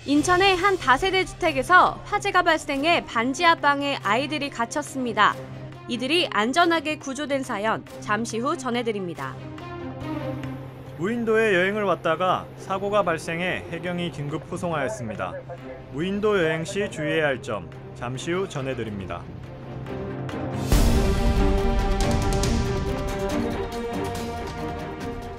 인천의 한 다세대 주택에서 화재가 발생해 반지하 방에 아이들이 갇혔습니다. 이들이 안전하게 구조된 사연 잠시 후 전해드립니다. 무인도에 여행을 왔다가 사고가 발생해 해경이 긴급 후송하였습니다. 무인도 여행 시 주의해야 할 점 잠시 후 전해드립니다.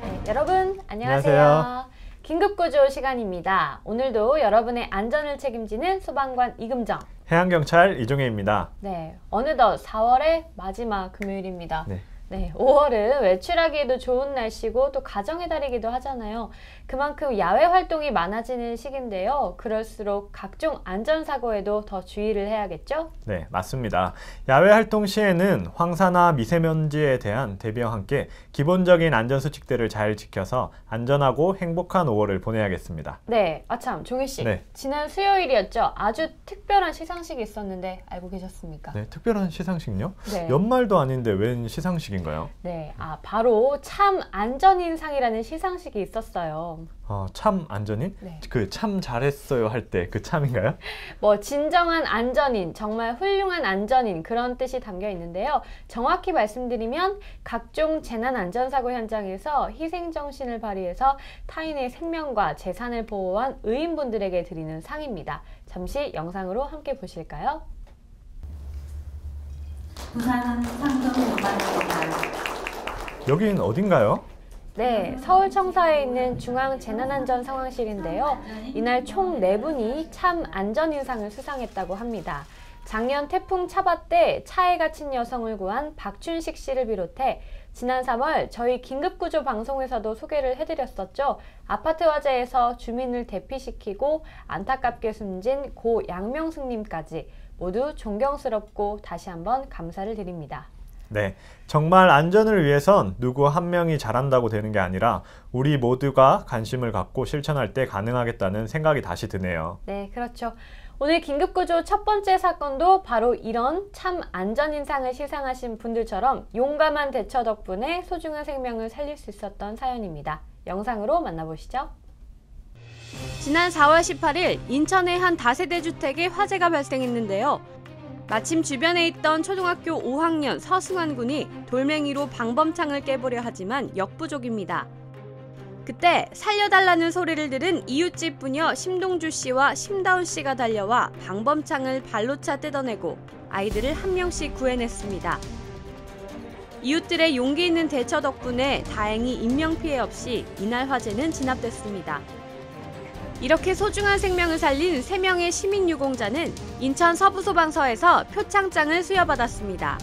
네, 여러분 안녕하세요. 긴급구조 시간입니다. 오늘도 여러분의 안전을 책임지는 소방관 이금정, 해양경찰 이종혜입니다. 네, 어느덧 4월의 마지막 금요일입니다. 네, 5월은 외출하기에도 좋은 날씨고 또 가정의 달이기도 하잖아요. 그만큼 야외 활동이 많아지는 시기인데요. 그럴수록 각종 안전사고에도 더 주의를 해야겠죠? 네, 맞습니다. 야외 활동 시에는 황사나 미세먼지에 대한 대비와 함께 기본적인 안전수칙들을 잘 지켜서 안전하고 행복한 5월을 보내야겠습니다. 네, 아참 종희씨, 네. 지난 수요일이었죠? 아주 특별한 시상식이 있었는데 알고 계셨습니까? 네, 특별한 시상식요? 네. 연말도 아닌데 웬 시상식인가요? 네, 바로 참 안전인상이라는 시상식이 있었어요. 참 안전인? 네. 그 참 잘했어요 할 때 그 참인가요? 뭐 진정한 안전인, 정말 훌륭한 안전인 그런 뜻이 담겨 있는데요. 정확히 말씀드리면 각종 재난 안전사고 현장에서 희생정신을 발휘해서 타인의 생명과 재산을 보호한 의인분들에게 드리는 상입니다. 잠시 영상으로 함께 보실까요? 부산 상동요관공단. 여긴 어딘가요? 네, 서울청사에 있는 중앙재난안전상황실인데요. 이날 총 4분이 참 안전인상을 수상했다고 합니다. 작년 태풍 차바 때 차에 갇힌 여성을 구한 박춘식 씨를 비롯해 지난 3월 저희 긴급구조 방송에서도 소개를 해드렸었죠. 아파트 화재에서 주민을 대피시키고 안타깝게 숨진 고 양명숙님까지 모두 존경스럽고 다시 한번 감사를 드립니다. 네, 정말 안전을 위해선 누구 한 명이 잘한다고 되는 게 아니라 우리 모두가 관심을 갖고 실천할 때 가능하겠다는 생각이 다시 드네요. 네, 그렇죠. 오늘 긴급구조 첫 번째 사건도 바로 이런 참 안전인상을 시상하신 분들처럼 용감한 대처 덕분에 소중한 생명을 살릴 수 있었던 사연입니다. 영상으로 만나보시죠. 지난 4월 18일 인천의 한 다세대 주택에 화재가 발생했는데요. 마침 주변에 있던 초등학교 5학년 서승환 군이 돌멩이로 방범창을 깨보려 하지만 역부족입니다. 그때 살려달라는 소리를 들은 이웃집 부녀 심동주 씨와 심다운 씨가 달려와 방범창을 발로 차 뜯어내고 아이들을 한 명씩 구해냈습니다. 이웃들의 용기 있는 대처 덕분에 다행히 인명피해 없이 이날 화재는 진압됐습니다. 이렇게 소중한 생명을 살린 3명의 시민유공자는 인천 서부소방서에서 표창장을 수여받았습니다.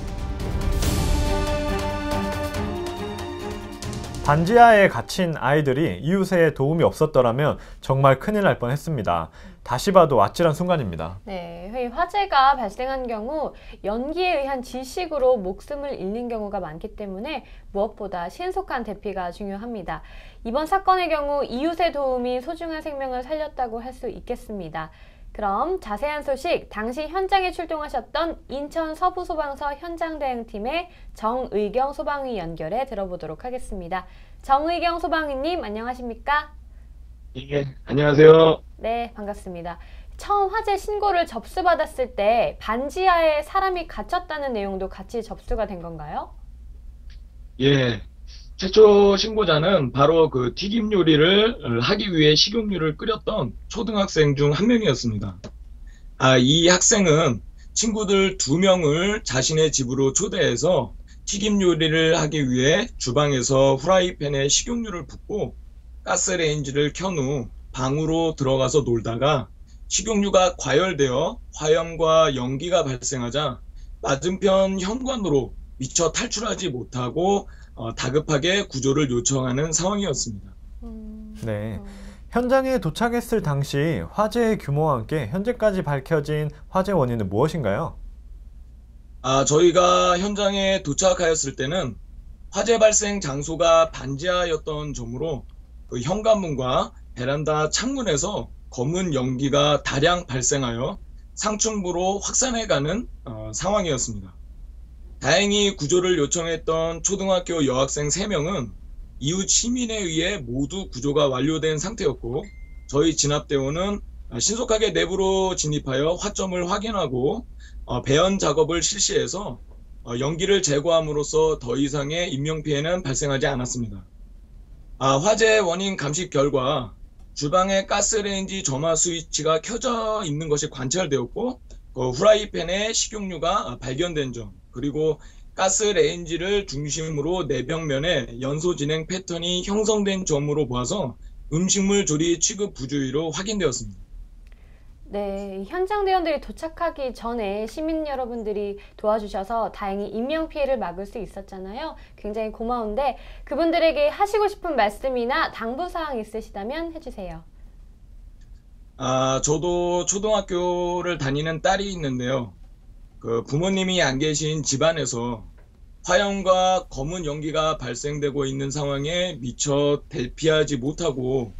반지하에 갇힌 아이들이 이웃의 도움이 없었더라면 정말 큰일 날 뻔했습니다. 다시 봐도 아찔한 순간입니다. 네, 화재가 발생한 경우 연기에 의한 질식으로 목숨을 잃는 경우가 많기 때문에 무엇보다 신속한 대피가 중요합니다. 이번 사건의 경우 이웃의 도움이 소중한 생명을 살렸다고 할 수 있겠습니다. 그럼 자세한 소식 당시 현장에 출동하셨던 인천 서부소방서 현장대응팀의 정의경 소방위 연결해 들어보도록 하겠습니다. 정의경 소방위님 안녕하십니까? 예, 안녕하세요. 네, 반갑습니다. 처음 화재 신고를 접수받았을 때 반지하에 사람이 갇혔다는 내용도 같이 접수가 된 건가요? 예, 최초 신고자는 바로 그 튀김 요리를 하기 위해 식용유를 끓였던 초등학생 중 한 명이었습니다. 이 학생은 친구들 2명을 자신의 집으로 초대해서 튀김 요리를 하기 위해 주방에서 후라이팬에 식용유를 붓고 가스레인지를 켠 후 방으로 들어가서 놀다가 식용유가 과열되어 화염과 연기가 발생하자 맞은편 현관으로 미처 탈출하지 못하고 다급하게 구조를 요청하는 상황이었습니다. 네, 현장에 도착했을 당시 화재의 규모와 함께 현재까지 밝혀진 화재 원인은 무엇인가요? 저희가 현장에 도착하였을 때는 화재 발생 장소가 반지하였던 점으로 그 현관문과 베란다 창문에서 검은 연기가 다량 발생하여 상층부로 확산해가는 상황이었습니다. 다행히 구조를 요청했던 초등학교 여학생 3명은 이웃 시민에 의해 모두 구조가 완료된 상태였고 저희 진압대원은 신속하게 내부로 진입하여 화점을 확인하고 배연 작업을 실시해서 연기를 제거함으로써 더 이상의 인명피해는 발생하지 않았습니다. 화재 원인 감식 결과 주방의 가스레인지 점화 스위치가 켜져 있는 것이 관찰되었고 후라이팬에 식용유가 발견된 점, 그리고 가스레인지를 중심으로 내벽면에 연소 진행 패턴이 형성된 점으로 보아서 음식물 조리 취급 부주의로 확인되었습니다. 네, 현장 대원들이 도착하기 전에 시민 여러분들이 도와주셔서 다행히 인명피해를 막을 수 있었잖아요. 굉장히 고마운데 그분들에게 하시고 싶은 말씀이나 당부사항 있으시다면 해주세요. 저도 초등학교를 다니는 딸이 있는데요. 부모님이 안 계신 집안에서 화염과 검은 연기가 발생되고 있는 상황에 미처 대피하지 못하고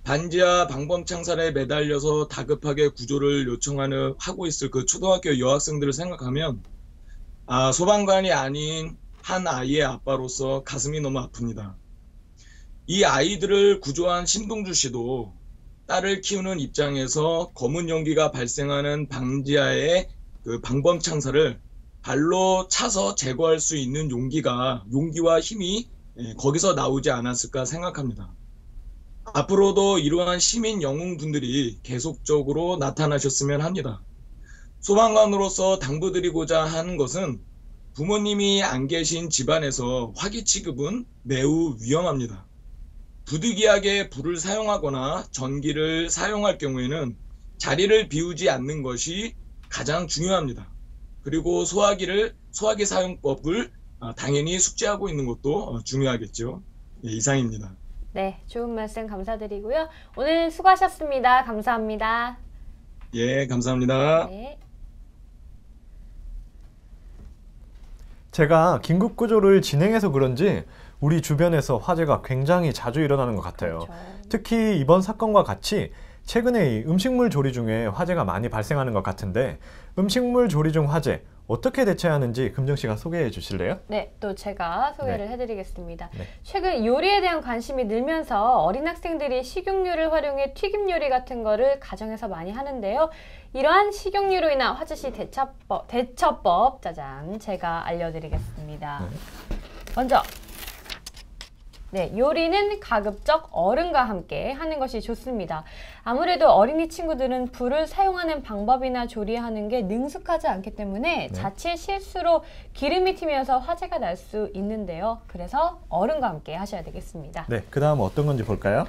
반지하 방범 창살에 매달려서 다급하게 구조를 하고 있을 그 초등학교 여학생들을 생각하면 소방관이 아닌 한 아이의 아빠로서 가슴이 너무 아픕니다. 이 아이들을 구조한 신동주 씨도 딸을 키우는 입장에서 검은 연기가 발생하는 방지하의 그 방범 창살을 발로 차서 제거할 수 있는 용기와 힘이 거기서 나오지 않았을까 생각합니다. 앞으로도 이러한 시민 영웅분들이 계속적으로 나타나셨으면 합니다. 소방관으로서 당부드리고자 하는 것은 부모님이 안 계신 집안에서 화기 취급은 매우 위험합니다. 부득이하게 불을 사용하거나 전기를 사용할 경우에는 자리를 비우지 않는 것이 가장 중요합니다. 그리고 소화기 사용법을 당연히 숙지하고 있는 것도 중요하겠죠. 이상입니다. 네, 좋은 말씀 감사드리고요. 오늘 수고하셨습니다. 감사합니다. 예, 감사합니다. 네. 제가 긴급구조를 진행해서 그런지 우리 주변에서 화재가 굉장히 자주 일어나는 것 같아요. 그렇죠. 특히 이번 사건과 같이 최근에 이 음식물 조리 중에 화재가 많이 발생하는 것 같은데 음식물 조리 중 화재 어떻게 대처하는지 금정 씨가 소개해 주실래요? 네, 또 제가 소개를 해드리겠습니다. 네. 최근 요리에 대한 관심이 늘면서 어린 학생들이 식용유를 활용해 튀김 요리 같은 거를 가정에서 많이 하는데요. 이러한 식용유로 인한 화재 시 대처법 짜잔 제가 알려드리겠습니다. 먼저 요리는 가급적 어른과 함께 하는 것이 좋습니다. 아무래도 어린이 친구들은 불을 사용하는 방법이나 조리하는 게 능숙하지 않기 때문에 자칫 실수로 기름이 튀면서 화재가 날 수 있는데요. 그래서 어른과 함께 하셔야 되겠습니다. 네, 그 다음 어떤 건지 볼까요?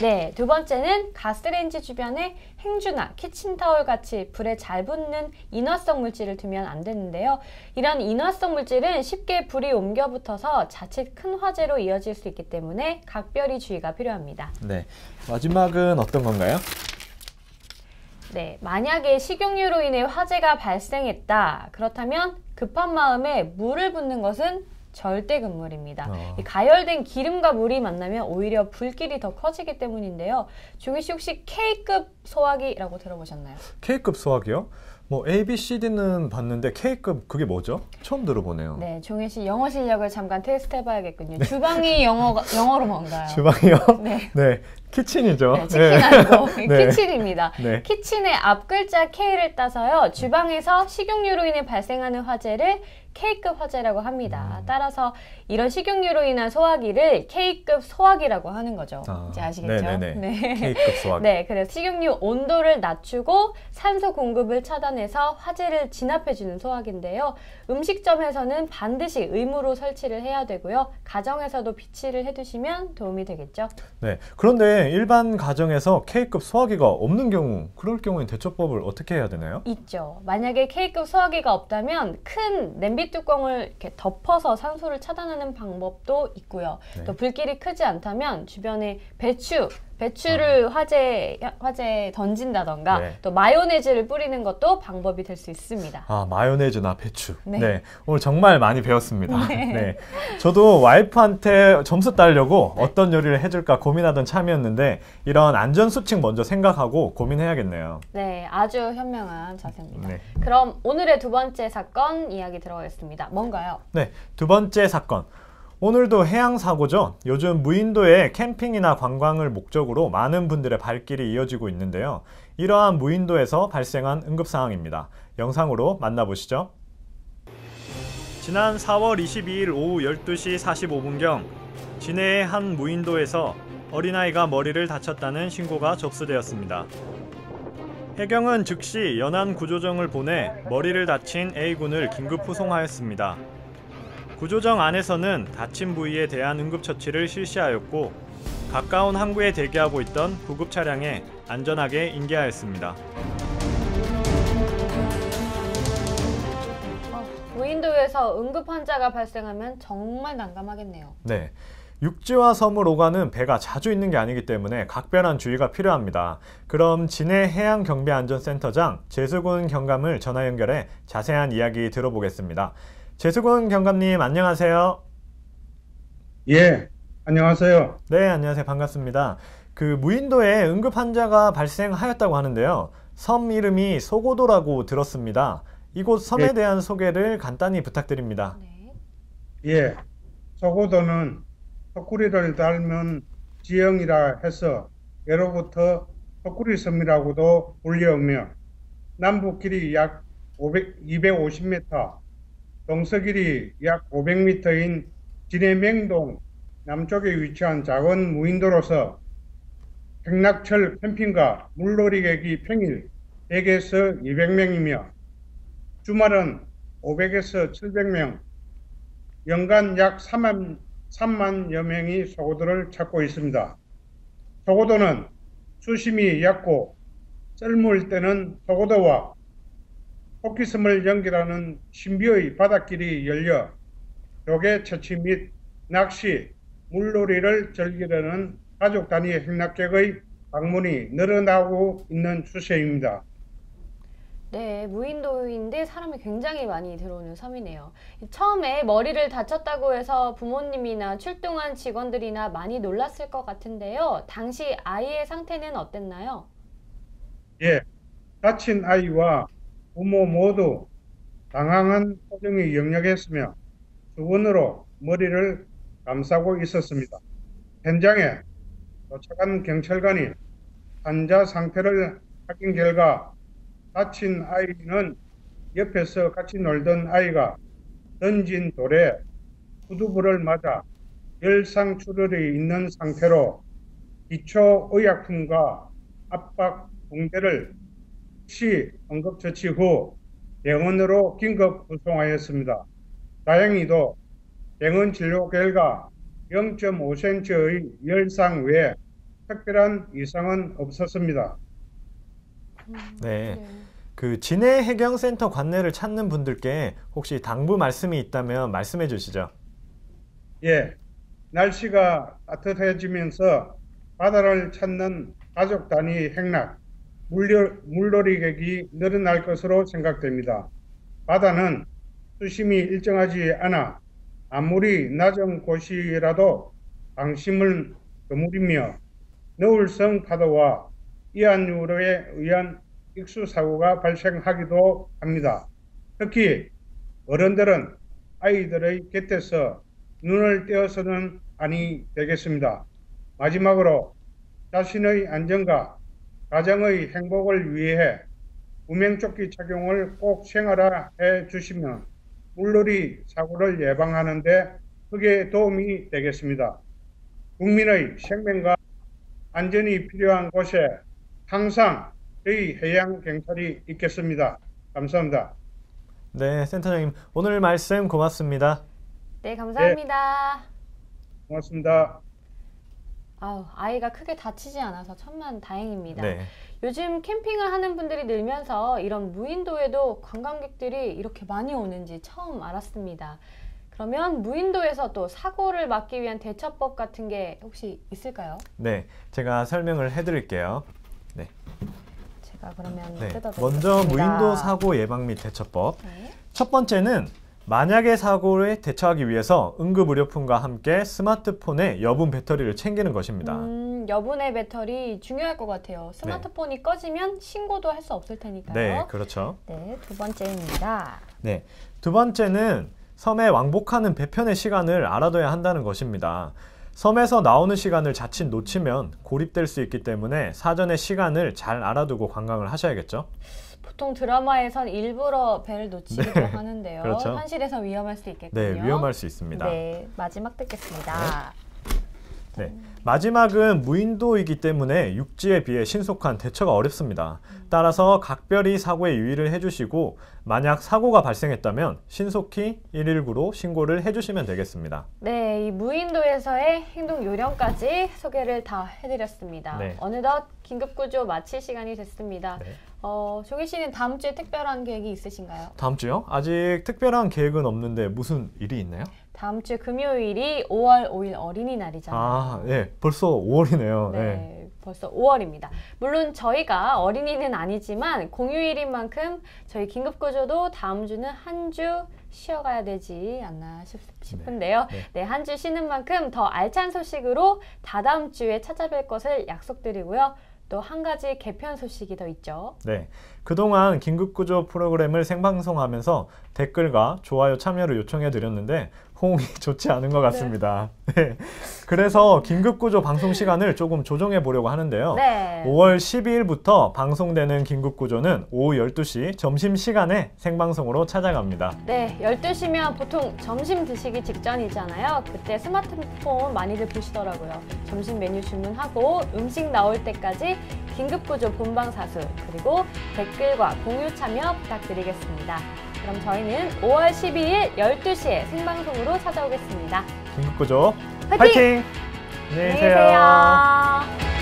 네, 두 번째는 가스레인지 주변에 행주나 키친타올 같이 불에 잘 붙는 인화성 물질을 두면 안 되는데요. 이런 인화성 물질은 쉽게 불이 옮겨 붙어서 자칫 큰 화재로 이어질 수 있기 때문에 각별히 주의가 필요합니다. 네, 마지막은 어떤 건가요? 네, 만약에 식용유로 인해 화재가 발생했다. 그렇다면 급한 마음에 물을 붓는 것은 절대 금물입니다. 이 가열된 기름과 물이 만나면 오히려 불길이 더 커지기 때문인데요. 종희 씨 혹시 K급 소화기라고 들어보셨나요? K급 소화기요? 뭐 A, B, C, D는 봤는데 K급 그게 뭐죠? 처음 들어보네요. 네, 종희 씨 영어 실력을 잠깐 테스트 해봐야겠군요. 주방이 영어로 뭔가요? 주방이요? 네. 네, 키친이죠. 네, 치킨 아니고 네. 키친입니다. 네. 키친의 앞글자 K를 따서요. 주방에서 식용유로 인해 발생하는 화재를 K급 화재라고 합니다. 따라서 이런 식용유로 인한 소화기를 K급 소화기라고 하는 거죠. 이제 아시겠죠? 네네네. 네. K급 소화기. 네, 그래서 식용유 온도를 낮추고 산소 공급을 차단해서 화재를 진압해주는 소화기인데요. 음식점에서는 반드시 의무로 설치를 해야 되고요. 가정에서도 비치를 해두시면 도움이 되겠죠. 네. 그런데 일반 가정에서 K급 소화기가 없는 경우, 그럴 경우엔 대처법을 어떻게 해야 되나요? 있죠. 만약에 K급 소화기가 없다면 큰 냄비 뚜껑을 이렇게 덮어서 산소를 차단하는 방법도 있고요. 네. 또 불길이 크지 않다면 주변에 배추를 화재에 던진다던가 네. 또 마요네즈를 뿌리는 것도 방법이 될 수 있습니다. 마요네즈나 배추. 네. 네. 오늘 정말 많이 배웠습니다. 네. 저도 와이프한테 점수 따려고 어떤 요리를 해줄까 고민하던 참이었는데 이런 안전수칙 먼저 생각하고 고민해야겠네요. 네, 아주 현명한 자세입니다. 네. 그럼 오늘의 두 번째 사건 이야기 들어가겠습니다. 뭔가요? 네. 두 번째 사건. 오늘도 해양 사고죠. 요즘 무인도에 캠핑이나 관광을 목적으로 많은 분들의 발길이 이어지고 있는데요. 이러한 무인도에서 발생한 응급 상황입니다. 영상으로 만나보시죠. 지난 4월 22일 오후 12시 45분경 진해의 한 무인도에서 어린아이가 머리를 다쳤다는 신고가 접수되었습니다. 해경은 즉시 연안 구조정을 보내 머리를 다친 A군을 긴급 후송하였습니다. 구조정 안에서는 다친 부위에 대한 응급처치를 실시하였고 가까운 항구에 대기하고 있던 구급 차량에 안전하게 인계하였습니다. 무인도에서 응급 환자가 발생하면 정말 난감하겠네요. 네. 육지와 섬을 오가는 배가 자주 있는 게 아니기 때문에 각별한 주의가 필요합니다. 그럼 진해 해양경비안전센터장 재수군 경감을 전화 연결해 자세한 이야기 들어보겠습니다. 재수군 경감님 안녕하세요. 예, 안녕하세요. 네, 안녕하세요. 반갑습니다. 무인도에 응급 환자가 발생하였다고 하는데요. 섬 이름이 소고도라고 들었습니다. 이곳 섬에 대한 소개를 간단히 부탁드립니다. 네. 예, 소고도는 턱구리를 닮은 지형이라 해서 예로부터 턱구리섬이라고도 불리우며 남북 길이 약 250m, 동서 길이 약 500m인 진해 맹동 남쪽에 위치한 작은 무인도로서 행락철 캠핑과 물놀이객이 평일 100에서 200명이며 주말은 500에서 700명, 연간 약 3만여 명이 소고도를 찾고 있습니다. 소고도는 수심이 얕고 썰물 때는 소고도와 토끼섬을 연결하는 신비의 바닷길이 열려 조개 채취 및 낚시, 물놀이를 즐기려는 가족 단위 행락객의 방문이 늘어나고 있는 추세입니다. 네, 무인도인데 사람이 굉장히 많이 들어오는 섬이네요. 처음에 머리를 다쳤다고 해서 부모님이나 출동한 직원들이나 많이 놀랐을 것 같은데요. 당시 아이의 상태는 어땠나요? 예, 다친 아이와 부모 모두 당황한 표정이 역력했으며 수건으로 머리를 감싸고 있었습니다. 현장에 도착한 경찰관이 환자 상태를 확인 결과 다친 아이는 옆에서 같이 놀던 아이가 던진 돌에 후두부를 맞아 열상출혈이 있는 상태로 기초의약품과 압박 붕대를 시 응급처치 후 병원으로 긴급 후송하였습니다. 다행히도 병원 진료 결과 0.5cm의 열상 외에 특별한 이상은 없었습니다. 네. 진해 해경센터 관내를 찾는 분들께 혹시 당부 말씀이 있다면 말씀해 주시죠. 예, 날씨가 따뜻해지면서 바다를 찾는 가족 단위 행락, 물놀이객이 늘어날 것으로 생각됩니다. 바다는 수심이 일정하지 않아 아무리 낮은 곳이라도 방심을 거무리며 너울성 파도와 이안유로에 의한 익수사고가 발생하기도 합니다. 특히 어른들은 아이들의 곁에서 눈을 떼어서는 아니 되겠습니다. 마지막으로 자신의 안전과 가정의 행복을 위해 구명조끼 착용을 꼭 생활화해 주시면 물놀이 사고를 예방하는 데 크게 도움이 되겠습니다. 국민의 생명과 안전이 필요한 곳에 항상 저희 해양경찰이 있겠습니다. 감사합니다. 네, 센터장님 오늘 말씀 고맙습니다. 네, 감사합니다. 고맙습니다. 아이가 크게 다치지 않아서 천만 다행입니다. 네. 요즘 캠핑을 하는 분들이 늘면서 이런 무인도에도 관광객들이 이렇게 많이 오는지 처음 알았습니다. 그러면 무인도에서 또 사고를 막기 위한 대처법 같은 게 혹시 있을까요? 네, 제가 설명을 해드릴게요. 네. 제가 그러면 네. 뜯어드리겠습니다. 먼저 무인도 사고 예방 및 대처법. 네. 첫 번째는 만약의 사고에 대처하기 위해서 응급의료품과 함께 스마트폰에 여분 배터리를 챙기는 것입니다. 여분의 배터리 중요할 것 같아요. 스마트폰이 꺼지면 신고도 할 수 없을 테니까요. 네, 그렇죠. 네, 두 번째입니다. 네, 두 번째는 섬에 왕복하는 배편의 시간을 알아둬야 한다는 것입니다. 섬에서 나오는 시간을 자칫 놓치면 고립될 수 있기 때문에 사전에 시간을 잘 알아두고 관광을 하셔야겠죠. 보통 드라마에선 일부러 배를 놓치기도 하는데요. 그렇죠. 현실에서 위험할 수 있겠군요. 네, 위험할 수 있습니다. 네, 마지막 듣겠습니다. 네, 마지막은 무인도이기 때문에 육지에 비해 신속한 대처가 어렵습니다. 따라서 각별히 사고에 유의를 해주시고 만약 사고가 발생했다면 신속히 119로 신고를 해주시면 되겠습니다. 네, 이 무인도에서의 행동 요령까지 소개를 다 해드렸습니다. 네. 어느덧 긴급구조 마칠 시간이 됐습니다. 네. 종일 씨는 다음 주에 특별한 계획이 있으신가요? 다음 주요? 아직 특별한 계획은 없는데 무슨 일이 있나요? 다음 주 금요일이 5월 5일 어린이날이잖아요. 아, 네, 벌써 5월이네요. 네, 벌써 5월입니다. 물론 저희가 어린이는 아니지만 공휴일인 만큼 저희 긴급구조도 다음 주는 한 주 쉬어가야 되지 않나 싶은데요. 네, 한 주 쉬는 만큼 더 알찬 소식으로 다다음 주에 찾아뵐 것을 약속드리고요. 또 한 가지 개편 소식이 더 있죠. 네, 그동안 긴급구조 프로그램을 생방송하면서 댓글과 좋아요 참여를 요청해 드렸는데 호응이 좋지 않은 것 같습니다. 네. 그래서 긴급구조 방송 시간을 조금 조정해 보려고 하는데요. 네. 5월 12일부터 방송되는 긴급구조는 오후 12시 점심시간에 생방송으로 찾아갑니다. 네, 12시면 보통 점심 드시기 직전이잖아요. 그때 스마트폰 많이들 보시더라고요. 점심 메뉴 주문하고 음식 나올 때까지 긴급구조 본방사수 그리고 댓글과 공유 참여 부탁드리겠습니다. 그럼 저희는 5월 12일 12시에 생방송으로 찾아오겠습니다. 긴급구조 화이팅! 파이팅! 안녕히 안녕히 계세요. 계세요.